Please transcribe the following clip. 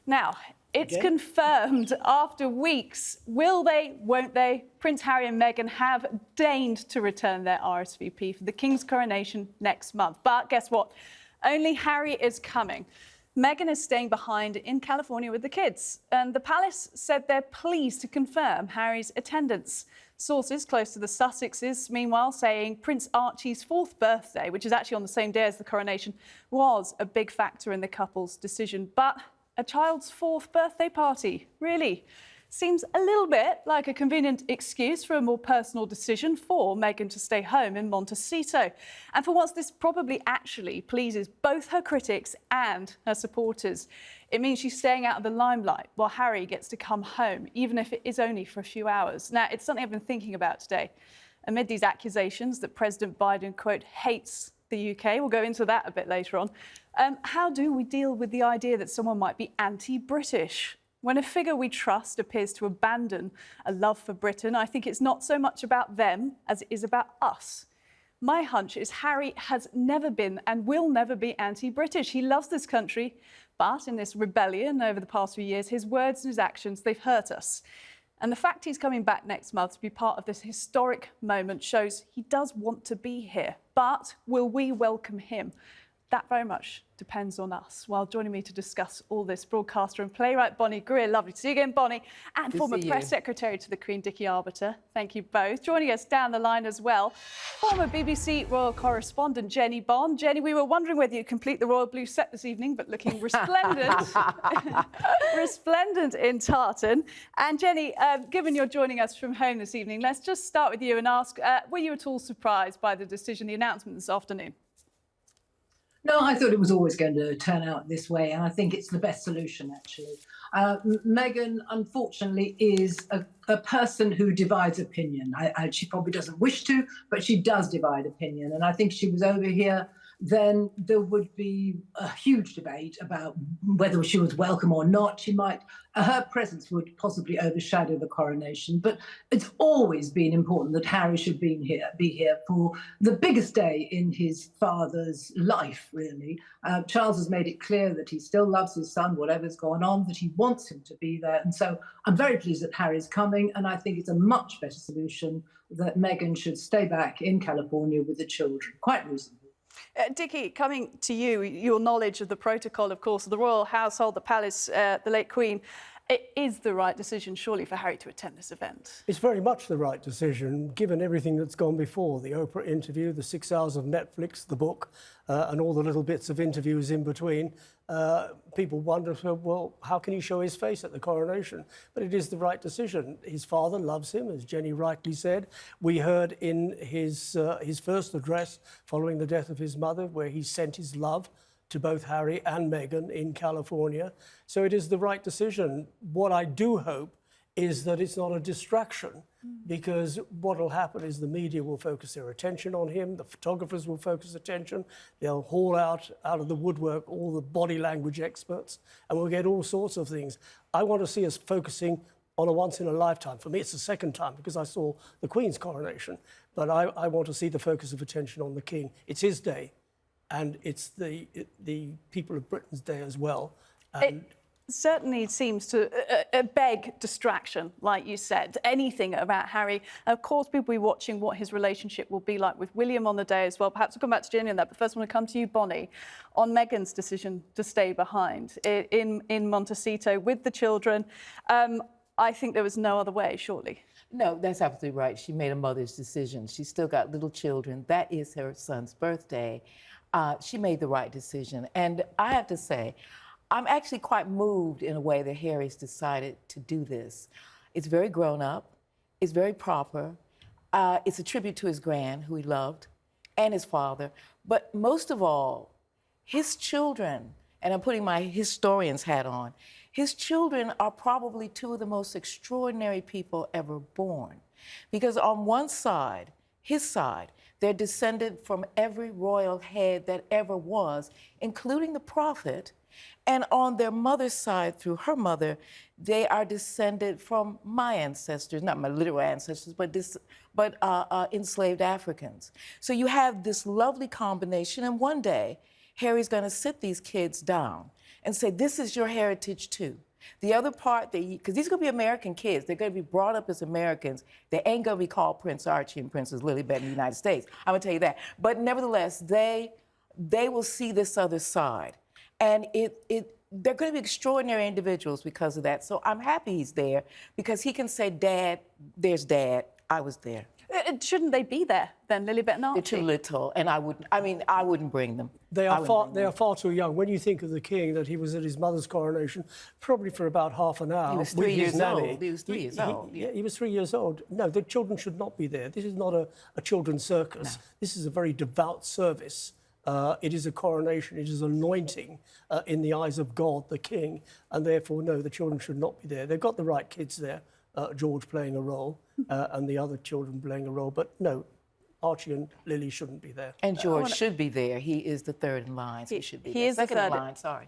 Now, it's confirmed after weeks. Will they, won't they? Prince Harry and Meghan have deigned to return their RSVP for the King's coronation next month. But guess what? Only Harry is coming. Meghan is staying behind in California with the kids. And the palace said they're pleased to confirm Harry's attendance. Sources close to the Sussexes, meanwhile, saying Prince Archie's 4th birthday, which is actually on the same day as the coronation, was a big factor in the couple's decision. But a child's 4th birthday party, really? Seems a little bit like a convenient excuse for a more personal decision for Meghan to stay home in Montecito. And for once, this probably actually pleases both her critics and her supporters. It means she's staying out of the limelight while Harry gets to come home, even if it is only for a few hours. Now, it's something I've been thinking about today. Amid these accusations that President Biden, quote, hates the UK, we'll go into that a bit later on, how do we deal with the idea that someone might be anti-British? When a figure we trust appears to abandon a love for Britain, I think it's not so much about them as it is about us. My hunch is Harry has never been and will never be anti-British. He loves this country, but in this rebellion over the past few years, his words and his actions, they've hurt us. And the fact he's coming back next month to be part of this historic moment shows he does want to be here. But will we welcome him? That very much depends on us. While joining me to discuss all this, broadcaster and playwright Bonnie Greer. Lovely to see you again, Bonnie. And former press secretary to the Queen, Dickie Arbiter. Thank you both. Joining us down the line as well, former BBC royal correspondent Jennie Bond. Jennie, we were wondering whether you'd complete the royal blue set this evening, but looking resplendent, resplendent in tartan. And Jennie, given you're joining us from home this evening, let's just start with you and ask, were you at all surprised by the decision, the announcement this afternoon? No, I thought it was always going to turn out this way, and I think it's the best solution, actually. Meghan, unfortunately, is a person who divides opinion. She probably doesn't wish to, but she does divide opinion. And I think if she was over here, then there would be a huge debate about whether she was welcome or not. Her presence would possibly overshadow the coronation. But it's always been important that Harry should be here for the biggest day in his father's life, really. Charles has made it clear that he still loves his son, whatever's going on, that he wants him to be there. And so I'm very pleased that Harry's coming, and I think it's a much better solution that Meghan should stay back in California with the children, quite reasonably. Dickie, coming to you, your knowledge of the protocol, of course, of the royal household, the palace, the late Queen, it is the right decision, surely, for Harry to attend this event? It's very much the right decision, given everything that's gone before, the Oprah interview, the 6 hours of Netflix, the book, and all the little bits of interviews in between. People wonder, well, how can he show his face at the coronation? But it is the right decision. His father loves him, as Jennie rightly said. We heard in his first address following the death of his mother, where he sent his love to both Harry and Meghan in California. So it is the right decision. What I do hope is that it's not a distraction, because what will happen is the media will focus their attention on him, the photographers will focus attention, they'll haul out of the woodwork all the body language experts, and we'll get all sorts of things. I want to see us focusing on a once-in-a-lifetime. For me, it's the second time, because I saw the Queen's coronation, but I want to see the focus of attention on the King. It's his day, and it's the people of Britain's day as well. And certainly seems to beg distraction, like you said. Anything about Harry. Of course, people will be watching what his relationship will be like with William on the day as well. Perhaps we'll come back to Jennie on that, but first I want to come to you, Bonnie, on Meghan's decision to stay behind in Montecito with the children. I think there was no other way, surely. No, that's absolutely right. She made a mother's decision. She's still got little children. That is her son's birthday. She made the right decision. And I have to say, I'm actually quite moved in a way that Harry's decided to do this. It's very grown up, it's very proper, it's a tribute to his gran, who he loved, and his father, but most of all, his children, and I'm putting my historian's hat on, his children are probably two of the most extraordinary people ever born. Because on one side, his side, they're descended from every royal head that ever was, including the prophet. And on their mother's side, through her mother, they are descended from my ancestors, not my literal ancestors, but enslaved Africans. So you have this lovely combination, and one day Harry's going to sit these kids down and say, this is your heritage too. The other part, because these are going to be American kids, they're going to be brought up as Americans. They ain't going to be called Prince Archie and Princess Lilibet in the United States. I'm going to tell you that. But nevertheless, they will see this other side. And they're going to be extraordinary individuals because of that. So I'm happy he's there because he can say, Dad, there's Dad, I was there. Shouldn't they be there then, Lilibet and Archie? They're too little, and I wouldn't bring them. They are far too young. When you think of the king, that he was at his mother's coronation, probably for about half an hour. He was with 3 his years nanny. old. He was 3 years old. Yeah, he was 3 years old. No, the children should not be there. This is not a children's circus. No. This is a very devout service. It is a coronation. It is anointing in the eyes of God, the king, and therefore, no, the children should not be there. They've got the right kids there. George playing a role and the other children playing a role. But no, Archie and Lily shouldn't be there. And George should be there. He is the third in line, so he should be there. He is Second the in third. line, sorry.